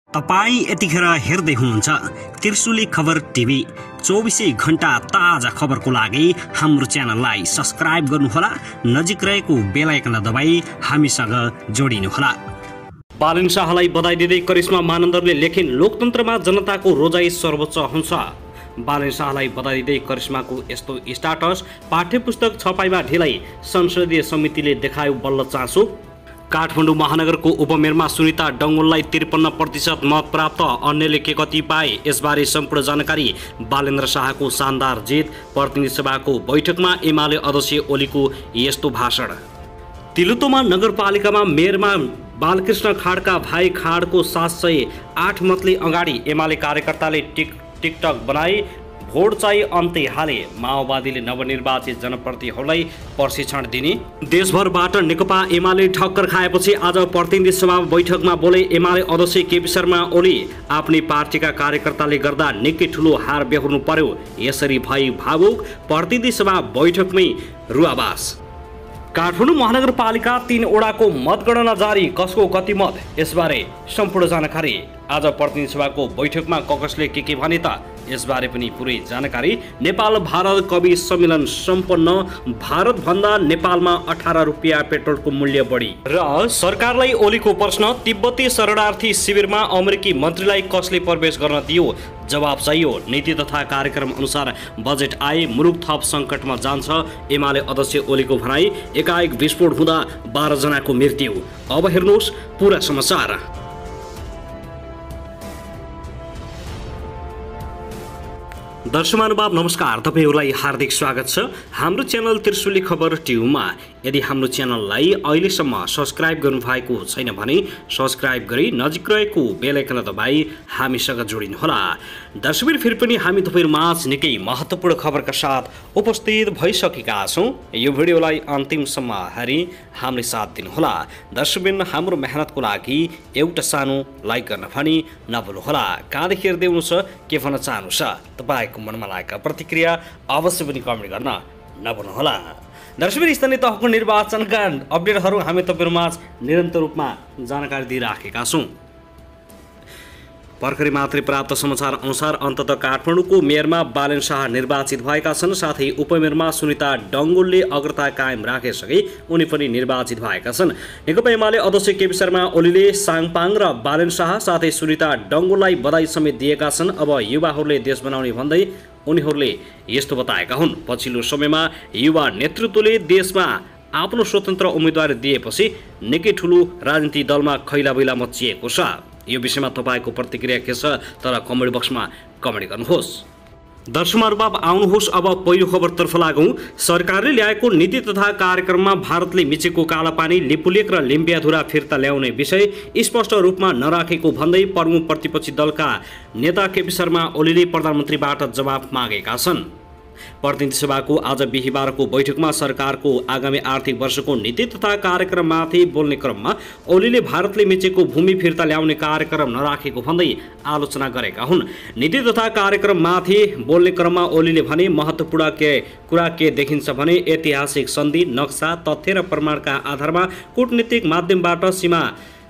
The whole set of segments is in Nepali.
तपाई यतिखेर हेर्दै हुनुहुन्छ त्रिशुली खबर टिभी। 24 घण्टा ताजा खबरको लागि हाम्रो च्यानललाई सब्स्क्राइब गर्नुहोला, नजिक रहेको बेल आइकन दबाई हामीसँग जोडिनुहोला। बालन शाहलाई बधाई दिँदै करिश्मा मानन्दरले लेखिन, लोकतन्त्रमा जनताको रोजाइ सर्वोच्च हुन्छ। बालन शाहलाई बधाई दिँदै करिश्माको यस्तो स्टाटस, पाठ्यपुस्तक छपाईमा ढिलाइ, संसदीय समितिले देखायो बल्ल चासो। काठमाडौँ महानगरको उपमेयरमा सुनिता डङ्गोललाई 53% मत प्राप्त, अन्यले के कति पाए यसबारे सम्पूर्ण जानकारी। बालेन्द्र शाहको शानदार जित, प्रतिनिधि सभाको बैठकमा एमाले अध्यक्ष ओलीको यस्तो भाषण। तिलोत्तमा नगरपालिकामा मेयरमा बालकृष्ण खाडका भाइ खाडको 708 मतले अगाडि, एमाले कार्यकर्ताले टिकटक बनाए, भोट चाहिँ अन्त्य हाले। माओवादीले नवनिर्वाचित जनप्रतिनिधिहरूलाई प्रशिक्षण दिने। देशभरबाट नेकपा एमाले ठक्कर खाएपछि आज प्रतिनिधि सभा बैठकमा बोले एमाले अध्यक्ष केपी शर्मा ओली, आफ्नै पार्टीका कार्यकर्ताले गर्दा निकै ठुलो हार बेहोर्नु पर्यो, यसरी भई भावुक। प्रतिनिधि सभा बैठकमै रुवाबास। काठमाडौँ महानगरपालिका 3 वडाको मतगणना जारी, कसको कति मत यसबारे सम्पूर्ण जानकारी। आज प्रतिनिधि सभाको बैठकमा कसले के भने त यसबारे पनि पुरै जानकारी। नेपाल भारत कवि सम्मेलन सम्पन्न, भारतभन्दा नेपालमा 18 रुपियाँ पेट्रोलको मूल्य बढी। र सरकारलाई ओलीको प्रश्न, तिब्बती शरणार्थी शिविरमा अमेरिकी मन्त्रीलाई कसले प्रवेश गर्न दियो, जवाब चाहियो। नीति तथा कार्यक्रम अनुसार बजेट आए, मुलुक थप सङ्कटमा जान्छ, एमाले अध्यक्ष ओलीको भनाई। एकाएक विस्फोट हुँदा 12 जनाको मृत्यु। अब हेर्नुहोस् पुरा समाचार। दर्शक महानुभाव नमस्कार, तपाईहरुलाई हार्दिक स्वागत छ हाम्रो च्यानल त्रिशुली खबर टिभीमा। यदि हाम्रो च्यानललाई अहिलेसम्म सब्स्क्राइब गर्नुभएको छैन भने सब्स्क्राइब गरी नजिक रहेको बेल आइकन दबाई हामीसँग जोडिनुहोला। दर्शकबिन फेरि पनि हामी तपाईहरुमाझ निकै महत्त्वपूर्ण खबरका साथ उपस्थित भइसकेका छौं। यो भिडियोलाई अन्तिमसम्म हेरी हामीले साथ दिनुहोला। दर्शकबिन हाम्रो मेहनतको लागि एउटा सानो लाइक गर्न पनि नभुल्नुहोला। कहाँदेखि हेर्दै हुनुहुन्छ, के भन्न चाहनुहुन्छ, तपाईको मनमा लागेका प्रतिक्रिया अवश्य पनि कमेन्ट गर्न नभुल्नुहोला। दर्शकबिन स्थानीय तहको निर्वाचनका अपडेटहरू हामी तपाईहरुमाझ निरन्तर रूपमा जानकारी दिइराखेका छौं। भर्खरै मात्रै प्राप्त समाचार अनुसार अन्ततः काठमाडौँको मेयरमा बालन शाह निर्वाचित भएका छन्। साथै उपमेयरमा सुनिता डङ्गोलले अग्रता कायम राखेसँगै उनी पनि निर्वाचित भएका छन्। नेकपा एमाले अध्यक्ष केपी शर्मा ओलीले साङपाङ र बालन शाह साथै सुनिता डङ्गोललाई बधाई समेत दिएका छन्। अब युवाहरूले देश बनाउने भन्दै उनीहरूले यस्तो बताएका हुन्। पछिल्लो समयमा युवा नेतृत्वले देशमा आफ्नो स्वतन्त्र उम्मेदवार दिएपछि निकै ठुलो राजनीतिक दलमा खैलाबैला मचिएको छ। यो विषयमा तपाईको प्रतिक्रिया के छ, तर कमेन्ट बक्समा कमेन्ट गर्नुहोस्। दर्शक महानुभाव आउनुहोस् अब पहिलो खबरतर्फ लागौं। सरकारले ल्याएको नीति तथा कार्यक्रममा भारतले मिचेको कालापानी, लिपुलेक र लिम्बियाधुरा फिर्ता ल्याउने विषय स्पष्ट रूपमा नराखेको भन्दै प्रमुख प्रतिपक्षी दलका नेता केपी शर्मा ओलीले प्रधानमन्त्रीबाट जवाफ मागेका छन्। प्रतिनिधि सभाको आज बिहीबारको बैठकमा सरकारको आगामी आर्थिक वर्षको नीति तथा कार्यक्रममाथि बोल्ने क्रममा ओलीले भारतले मिचेको भूमि फिर्ता ल्याउने कार्यक्रम नराखेको भन्दै आलोचना गरेका हुन्। नीति तथा कार्यक्रममाथि बोल्ने क्रममा ओलीले भने महत्त्वपूर्ण कुरा के देखिन्छ भने ऐतिहासिक सन्धि, नक्सा, तथ्य र प्रमाणका आधारमा कूटनीतिक माध्यमबाट सीमा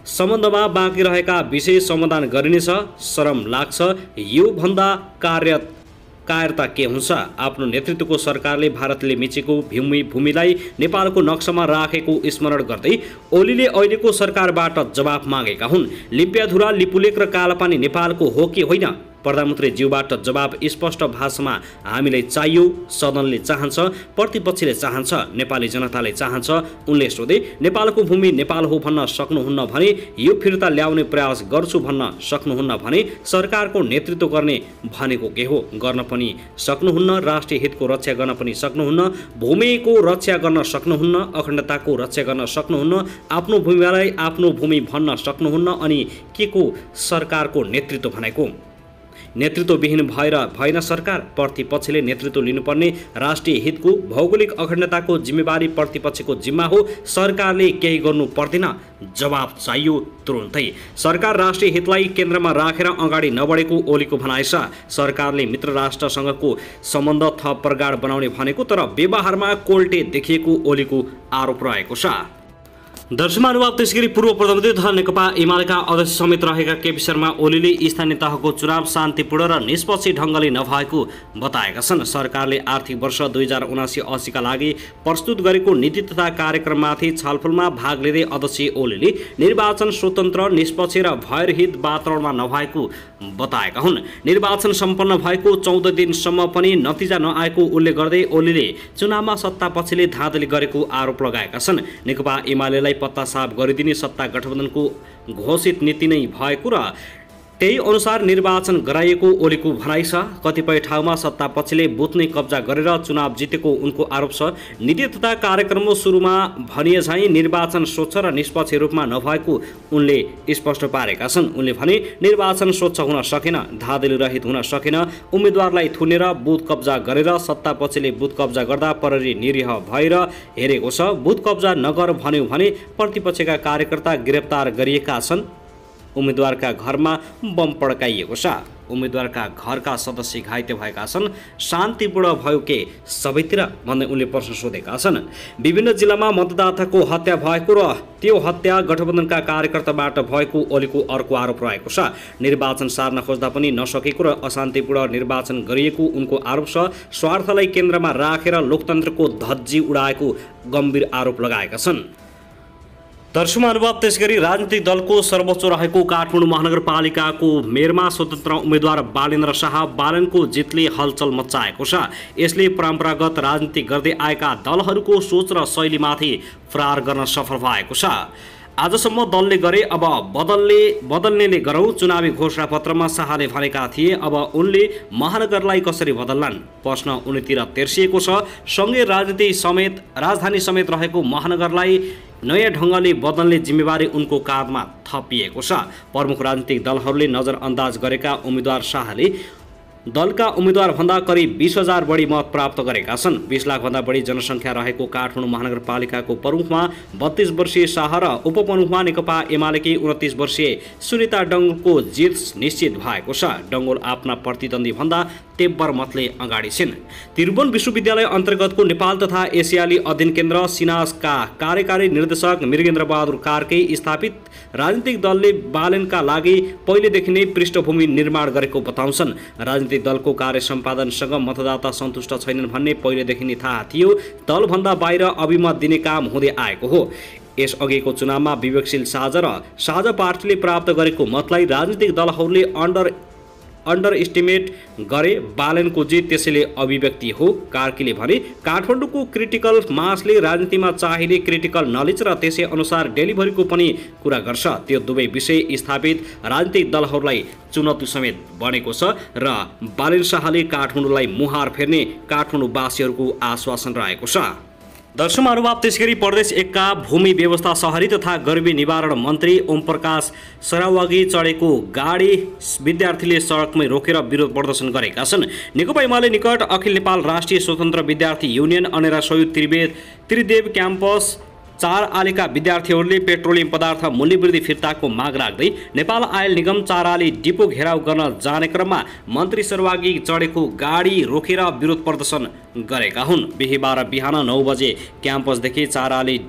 सम्बन्धमा बाँकी रहेका विषय समाधान गरिनेछ। शरम लाग्छ, यो भन्दा कायरता के हुन्छ। आफ्नो नेतृत्वको सरकारले भारतले मिचेको भूमिलाई नेपालको नक्सामा राखेको स्मरण गर्दै ओलीले अहिलेको सरकारबाट जवाफ मागेका हुन्। लिम्पियाधुरा, लिपुलेक र कालापानी नेपालको हो कि होइन, प्रधानमन्त्री ज्यूबाट जवाब स्पष्ट भाषामा हामीलाई चाहियो, सदनले चाहन्छ, प्रतिपक्षले चाहन्छ, नेपाली जनताले चाहन्छ। उनले सोधे, नेपालको भूमि नेपाल हो भन्न सक्नुहुन्न भने यो फिर्ता ल्याउने प्रयास गर्छु भन्न सक्नुहुन्न भने सरकारको नेतृत्व गर्ने भनेको के हो, गर्न पनि सक्नुहुन्न, राष्ट्रिय हितको रक्षा गर्न पनि सक्नुहुन्न, भूमिको रक्षा गर्न सक्नुहुन्न, अखण्डताको रक्षा गर्न सक्नुहुन्न, आफ्नो भूमिलाई आफ्नो भूमि भन्न सक्नुहुन्न, अनि के को सरकारको नेतृत्व भनेको? नेतृत्वविहीन भएन सरकार। प्रतिपक्षले नेतृत्व लिनुपर्ने राष्ट्रिय हितको, भौगोलिक अखण्डताको जिम्मेवारी प्रतिपक्षको जिम्मा हो, सरकारले केही गर्नु पर्दैन। जवाब चाहियो तुरुन्तै। सरकार राष्ट्रिय हितलाई केन्द्रमा राखेर अगाडि नबढेको ओलीको भनाइ छ। सरकारले मित्र राष्ट्रसँगको सम्बन्ध थप प्रगाढ बनाउने भनेको, तर व्यवहारमा कोल्टे देखिएको ओलीको आरोप रहेको छ। दर्शकमानुभाव त्यसै गरी पूर्व प्रधानमन्त्री तथा नेकपा एमालेका अध्यक्ष समेत रहेका केपी शर्मा ओलीले स्थानीय तहको चुनाव शान्तिपूर्ण र निष्पक्ष ढङ्गले नभएको बताएका छन्। सरकारले आर्थिक वर्ष 2079-80का लागि प्रस्तुत गरेको नीति तथा कार्यक्रममाथि छलफलमा भाग लिँदै अध्यक्ष ओलीले निर्वाचन स्वतन्त्र निष्पक्ष र भयरहित वातावरणमा नभएको बताएका हुन्। निर्वाचन सम्पन्न भएको 14 दिनसम्म पनि नतिजा नआएको उल्लेख गर्दै ओलीले चुनावमा सत्तापक्षले धाँधली गरेको आरोप लगाएका छन्। नेकपा एमालेलाई पत्ता साफ गरिदिने सत्ता गठबन्धनको घोषित नीति नै भएको र त्यही अनुसार निर्वाचन गराइएको ओलीको भनाइ छ। कतिपय ठाउँमा सत्तापक्षले बुथ नै कब्जा गरेर चुनाव जितेको उनको आरोप छ। नीति तथा कार्यक्रमको सुरुमा भनिए झैँ निर्वाचन स्वच्छ र निष्पक्ष रूपमा नभएको उनले स्पष्ट पारेका छन्। उनले भने निर्वाचन स्वच्छ हुन सकेन, धाँधली रहित हुन सकेन, उम्मेदवारलाई थुनेर बुथ कब्जा गरेर सत्तापक्षले बुथ कब्जा गर्दा प्रहरी निरीह भएर हेरेको छ। बुथ कब्जा नगर भन्यो भने प्रतिपक्षका कार्यकर्ता गिरफ्तार गरिएका छन्। उम्मेदवारका घरमा बम पड्काइएको छ। उम्मेदवारका घरका सदस्य घाइते भएका छन्। शान्तिपूर्ण भयो के सबैतिर भन्दै उनले प्रश्न सोधेका छन्। विभिन्न जिल्लामा मतदाताको हत्या भएको र त्यो हत्या गठबन्धनका कार्यकर्ताबाट भएको ओलीको अर्को आरोप रहेको छ। निर्वाचन सार्न खोज्दा पनि नसकेको र अशान्तिपूर्ण निर्वाचन गरिएको उनको आरोप छ। स्वार्थलाई केन्द्रमा राखेर लोकतन्त्रको धज्जी उडाएको गम्भीर आरोप लगाएका छन्। दर्शकमानुभाव त्यसैगरी राजनीतिक दलको सर्वोच्च रहेको काठमाडौँ महानगरपालिकाको मेयरमा स्वतन्त्र उम्मेद्वार बालेन्द्र शाह बालनको जितले हलचल मच्चाएको छ। यसले परम्परागत राजनीति गर्दै आएका दलहरूको सोच र शैलीमाथि प्रहार गर्न सफल भएको छ। आजसम्म दलले गरे अब बदल्नेले गरौँ चुनावी घोषणापत्रमा शाहले भनेका थिए। अब उनले महानगरलाई कसरी बदल्लान् प्रश्न उनीतिर तेर्सिएको छ। सँगै राजधानी समेत रहेको महानगरलाई नयाँ ढङ्गले बदल्ने जिम्मेवारी उनको काँधमा थपिएको छ। प्रमुख राजनीतिक दलहरूले नजरअन्दाज गरेका उम्मेद्वार शाहले दलका उम्मेद्वारभन्दा करिब 20,000 बढी मत प्राप्त गरेका छन्। 20 लाखभन्दा बढी जनसङ्ख्या रहेको काठमाडौँ महानगरपालिकाको प्रमुखमा 32 वर्षीय शाह र उपप्रमुखमा नेकपा एमालेकी 29 वर्षीय सुनिता डङ्गोलको जित निश्चित भएको छ। डङ्गोल आफ्ना प्रतिद्वन्द्वीभन्दा तेब्बर मतले अगाडि छिन्। त्रिभुवन विश्वविद्यालय अन्तर्गतको नेपाल तथा एसियाली अध्ययन केन्द्र सिनासका कार्यकारी निर्देशक मृगेन्द्र बहादुर कार्के स्थापित राजनीतिक दलले बालनका लागि पहिलेदेखि नै पृष्ठभूमि निर्माण गरेको बताउँछन्। राजनीतिक दलको कार्य सम्पादनसँग मतदाता सन्तुष्ट छैनन् भन्ने पहिलेदेखि नै थाहा थियो। दलभन्दा बाहिर अभिमत दिने काम हुँदै आएको हो। यसअघिको चुनावमा विवेकशील साझा र साझा पार्टीले प्राप्त गरेको मतलाई राजनीतिक दलहरूले अन्डर एस्टिमेट गरे। बालनको जित त्यसैले अभिव्यक्ति हो। कार्कीले भने काठमाडौँको क्रिटिकल मासले राजनीतिमा चाहिने क्रिटिकल नलेज र त्यसै अनुसार डेलिभरीको पनि कुरा गर्छ। त्यो दुवै विषय स्थापित राजनीतिक दलहरूलाई चुनौती समेत बनेको छ र बालेन शाहले काठमाडौँलाई मुहार फेर्ने काठमाडौँवासीहरूको आश्वासन रहेको छ। दर्शकमानुभाव त्यसैगरी प्रदेश 1 का भूमि व्यवस्था शहरी तथा गरिबी निवारण मन्त्री ओमप्रकाश सरावगी चढेको गाडी विद्यार्थीले सडकमै रोकेर विरोध प्रदर्शन गरेका छन्। नेकपा एमाले निकट अखिल नेपाल राष्ट्रिय स्वतन्त्र विद्यार्थी युनियन अनेरा सहयोग त्रिदेव क्याम्पस 4 आलीका विद्यार्थीहरूले पेट्रोलियम पदार्थ मूल्यवृद्धि फिर्ताको माग राख्दै नेपाल आयल निगम 4 आली डिपो घेराउ गर्न जाने क्रममा मन्त्री सरावगी चढेको गाडी रोकेर विरोध प्रदर्शन गरेका हुन्। बिहीबार बिहान 9 बजे क्याम्पसदेखि 4 आली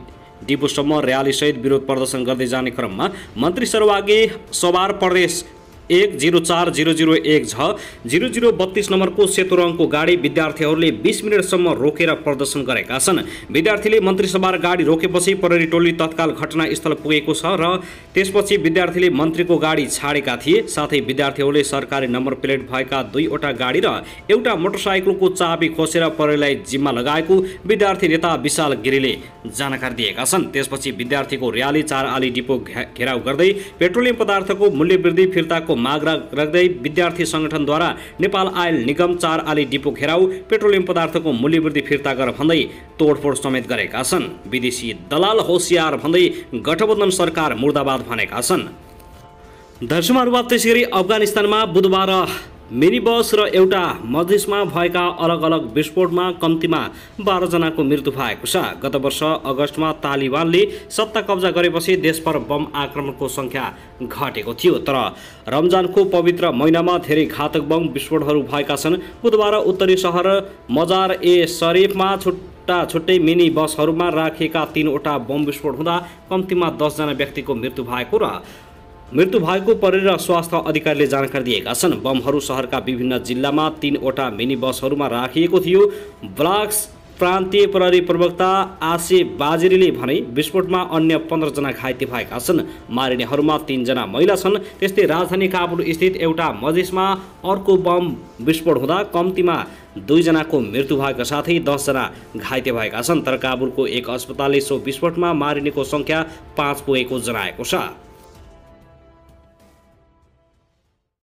डिपोसम्म र्यालीसहित विरोध प्रदर्शन गर्दै जाने क्रममा मन्त्री सरावगी सवार प्रदेश 10400100032 नम्बरको सेतो रङको गाडी विद्यार्थीहरूले 20 मिनटसम्म रोकेर प्रदर्शन गरेका छन्। विद्यार्थीले मन्त्री सवार गाडी रोकेपछि प्रहरी टोली तत्काल घटनास्थल पुगेको छ र त्यसपछि विद्यार्थीले मन्त्रीको गाडी छाडेका थिए। साथै विद्यार्थीहरूले सरकारी नम्बर प्लेट भएका 2वटा गाडी र एउटा मोटरसाइकलको चाबी खोसेर प्रहरीलाई जिम्मा लगाएको विद्यार्थी नेता विशाल गिरीले जानकारी दिएका छन्। त्यसपछि विद्यार्थीको र्याली 4 आली डिपो घेराउ गर्दै पेट्रोलियम पदार्थको मूल्यवृद्धि फिर्ताको माग राख्दै विद्यार्थी संगठनद्वारा नेपाल आयल निगम 4 आली डिपो घेराउ पेट्रोलियम पदार्थको मूल्यवृद्धि फिर्ता गर भन्दै तोडफोड समेत गरेका छन्। विदेशी दलाल होसियार भन्दै गठबन्धन सरकार मुर्दाबाद भनेका छन्। दर्शकमानुभाव त्यसैगरी अफगानिस्तानमा बुधबार मिनी बस र एउटा मस्जिदमा भएका अलग अलग विस्फोटमा कम्तीमा 12 जनाको मृत्यु भएको छ। गत वर्ष अगस्तमा तालिबानले सत्ता कब्जा गरेपछि देशभर बम आक्रमणको संख्या घटेको थियो। तर रमजानको पवित्र महिनामा धेरै घातक बम विस्फोटहरू भएका छन्। बुधबार उत्तरी सहर मजार ए शरीफमा छुट्टै मिनी बसहरूमा राखिएका 3वटा बम विस्फोट हुँदा कम्तीमा 10 जना व्यक्तिको मृत्यु भएको प्रहरी र स्वास्थ्य अधिकारीले जानकारी दिएका छन्। बमहरू शहरका विभिन्न जिल्लामा 3वटा मिनी बसहरूमा राखिएको थियो। ब्लक्स प्रान्तीय प्रहरी प्रवक्ता आशे बाजेरीले भने विस्फोटमा अन्य 15 जना घाइते भएका छन्। मारिनेहरूमा 3 जना महिला छन्। त्यस्तै राजधानी काबुल स्थित एउटा मस्जिदमा अर्को बम विस्फोट हुँदा कम्तीमा 2 जनाको मृत्यु भएको साथै 10 जना घाइते भएका छन्। तर काबुलको एक अस्पतालले सो विस्फोटमा मारिनेको सङ्ख्या 5 पुगेको जनाएको छ।